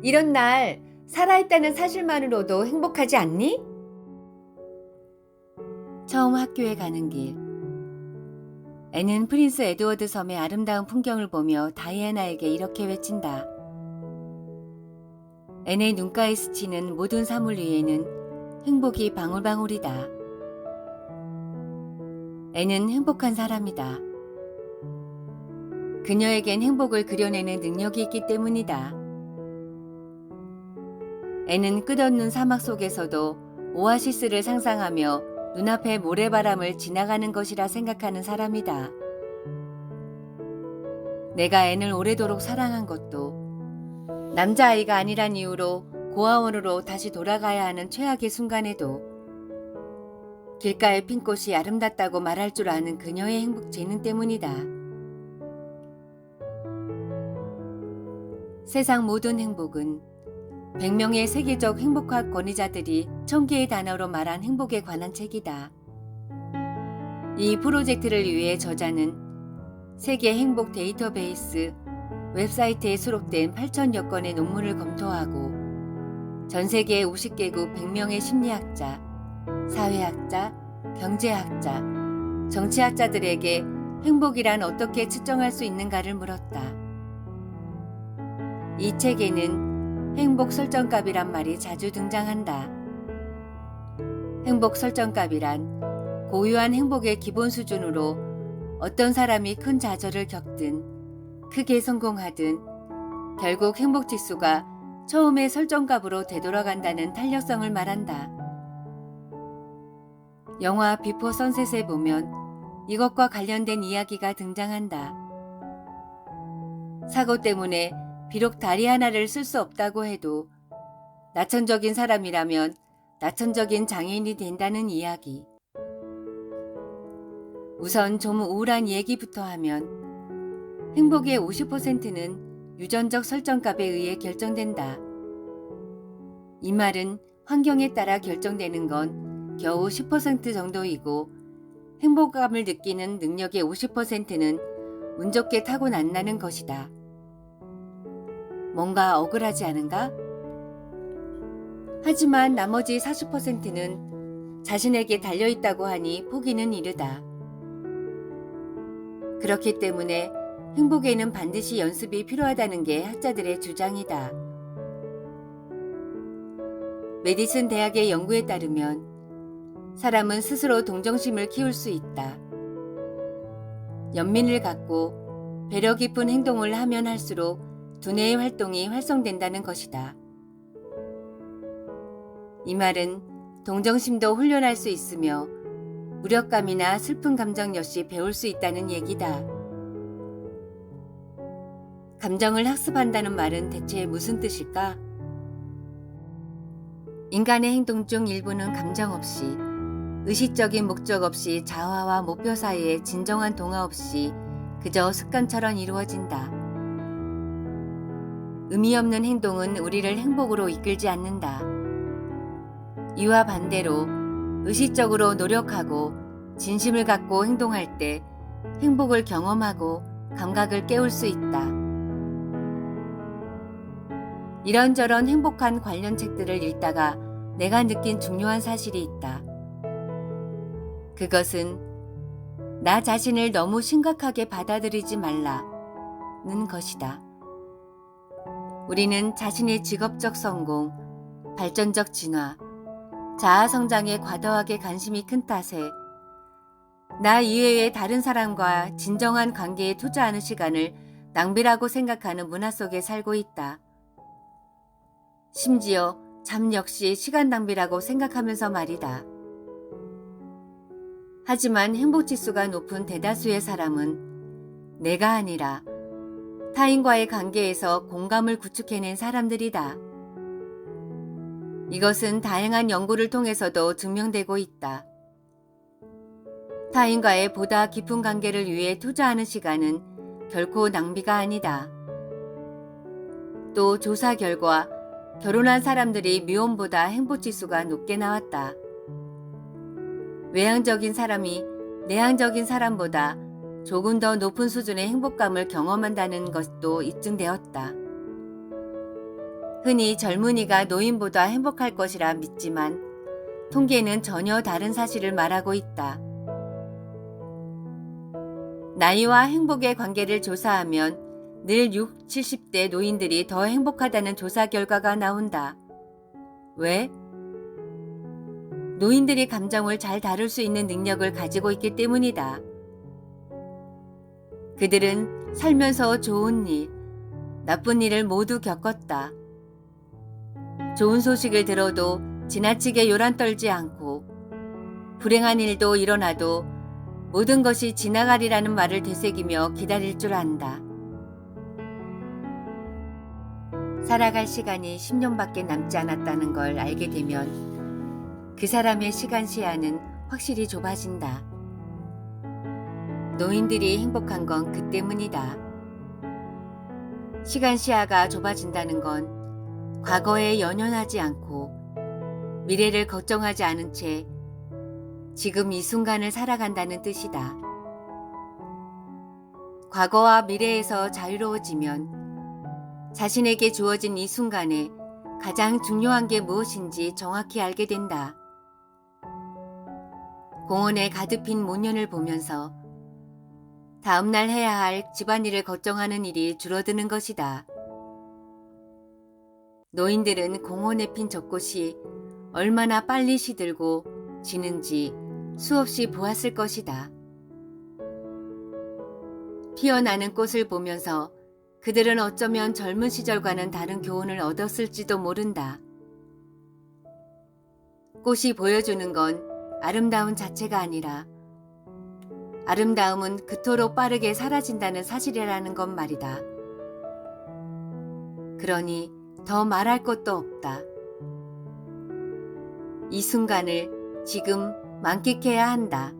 이런 날 살아있다는 사실만으로도 행복하지 않니? 처음 학교에 가는 길. 애는 프린스 에드워드 섬의 아름다운 풍경을 보며 다이애나에게 이렇게 외친다. 애의 눈가에 스치는 모든 사물 위에는 행복이 방울방울이다. 애는 행복한 사람이다. 그녀에겐 행복을 그려내는 능력이 있기 때문이다. 애는 끝없는 사막 속에서도 오아시스를 상상하며 눈앞의 모래바람을 지나가는 것이라 생각하는 사람이다. 내가 앤을 오래도록 사랑한 것도 남자아이가 아니란 이유로 고아원으로 다시 돌아가야 하는 최악의 순간에도 길가의 핀꽃이 아름답다고 말할 줄 아는 그녀의 행복 재능 때문이다. 세상 모든 행복은 100명의 세계적 행복학 권위자들이 1000개의 단어로 말한 행복에 관한 책이다. 이 프로젝트를 위해 저자는 세계 행복 데이터베이스 웹사이트에 수록된 8,000여 건의 논문을 검토하고 전 세계 50개국 100명의 심리학자, 사회학자, 경제학자, 정치학자들에게 행복이란 어떻게 측정할 수 있는가를 물었다. 이 책에는 행복 설정값이란 말이 자주 등장한다. 행복 설정값이란 고유한 행복의 기본 수준으로 어떤 사람이 큰 좌절을 겪든 크게 성공하든 결국 행복 지수가 처음의 설정값으로 되돌아간다는 탄력성을 말한다. 영화 비포 선셋에 보면 이것과 관련된 이야기가 등장한다. 사고 때문에 비록 다리 하나를 쓸 수 없다고 해도 나천적인 사람이라면 나천적인 장애인이 된다는 이야기. 우선 좀 우울한 얘기부터 하면 행복의 50%는 유전적 설정값에 의해 결정된다. 이 말은 환경에 따라 결정되는 건 겨우 10% 정도이고 행복감을 느끼는 능력의 50%는 운 좋게 타고난다는 것이다. 뭔가 억울하지 않은가? 하지만 나머지 40%는 자신에게 달려있다고 하니 포기는 이르다. 그렇기 때문에 행복에는 반드시 연습이 필요하다는 게 학자들의 주장이다. 메디슨 대학의 연구에 따르면 사람은 스스로 동정심을 키울 수 있다. 연민을 갖고 배려 깊은 행동을 하면 할수록 두뇌의 활동이 활성된다는 것이다. 이 말은 동정심도 훈련할 수 있으며 무력감이나 슬픈 감정 역시 배울 수 있다는 얘기다. 감정을 학습한다는 말은 대체 무슨 뜻일까? 인간의 행동 중 일부는 감정 없이, 의식적인 목적 없이 자아와 목표 사이에 진정한 동화 없이 그저 습관처럼 이루어진다. 의미 없는 행동은 우리를 행복으로 이끌지 않는다. 이와 반대로 의식적으로 노력하고 진심을 갖고 행동할 때 행복을 경험하고 감각을 깨울 수 있다. 이런저런 행복한 관련 책들을 읽다가 내가 느낀 중요한 사실이 있다. 그것은 나 자신을 너무 심각하게 받아들이지 말라는 것이다. 우리는 자신의 직업적 성공, 발전적 진화, 자아 성장에 과도하게 관심이 큰 탓에 나 이외의 다른 사람과 진정한 관계에 투자하는 시간을 낭비라고 생각하는 문화 속에 살고 있다. 심지어 잠 역시 시간 낭비라고 생각하면서 말이다. 하지만 행복지수가 높은 대다수의 사람은 내가 아니라 타인과의 관계에서 공감을 구축해낸 사람들이다. 이것은 다양한 연구를 통해서도 증명되고 있다. 타인과의 보다 깊은 관계를 위해 투자하는 시간은 결코 낭비가 아니다. 또 조사 결과 결혼한 사람들이 미혼보다 행복지수가 높게 나왔다. 외향적인 사람이 내향적인 사람보다 조금 더 높은 수준의 행복감을 경험한다는 것도 입증되었다. 흔히 젊은이가 노인보다 행복할 것이라 믿지만 통계는 전혀 다른 사실을 말하고 있다. 나이와 행복의 관계를 조사하면 늘 60, 70대 노인들이 더 행복하다는 조사 결과가 나온다. 왜? 노인들이 감정을 잘 다룰 수 있는 능력을 가지고 있기 때문이다. 그들은 살면서 좋은 일, 나쁜 일을 모두 겪었다. 좋은 소식을 들어도 지나치게 요란 떨지 않고 불행한 일도 일어나도 모든 것이 지나가리라는 말을 되새기며 기다릴 줄 안다. 살아갈 시간이 10년밖에 남지 않았다는 걸 알게 되면 그 사람의 시간 시야는 확실히 좁아진다. 노인들이 행복한 건 그 때문이다. 시간 시야가 좁아진다는 건 과거에 연연하지 않고 미래를 걱정하지 않은 채 지금 이 순간을 살아간다는 뜻이다. 과거와 미래에서 자유로워지면 자신에게 주어진 이 순간에 가장 중요한 게 무엇인지 정확히 알게 된다. 공원에 가득 핀 모년을 보면서 다음날 해야 할 집안일을 걱정하는 일이 줄어드는 것이다. 노인들은 공원에 핀 젖꽃이 얼마나 빨리 시들고 지는지 수없이 보았을 것이다. 피어나는 꽃을 보면서 그들은 어쩌면 젊은 시절과는 다른 교훈을 얻었을지도 모른다. 꽃이 보여주는 건 아름다운 자체가 아니라 아름다움은 그토록 빠르게 사라진다는 사실이라는 것 말이다. 그러니 더 말할 것도 없다. 이 순간을 지금 만끽해야 한다.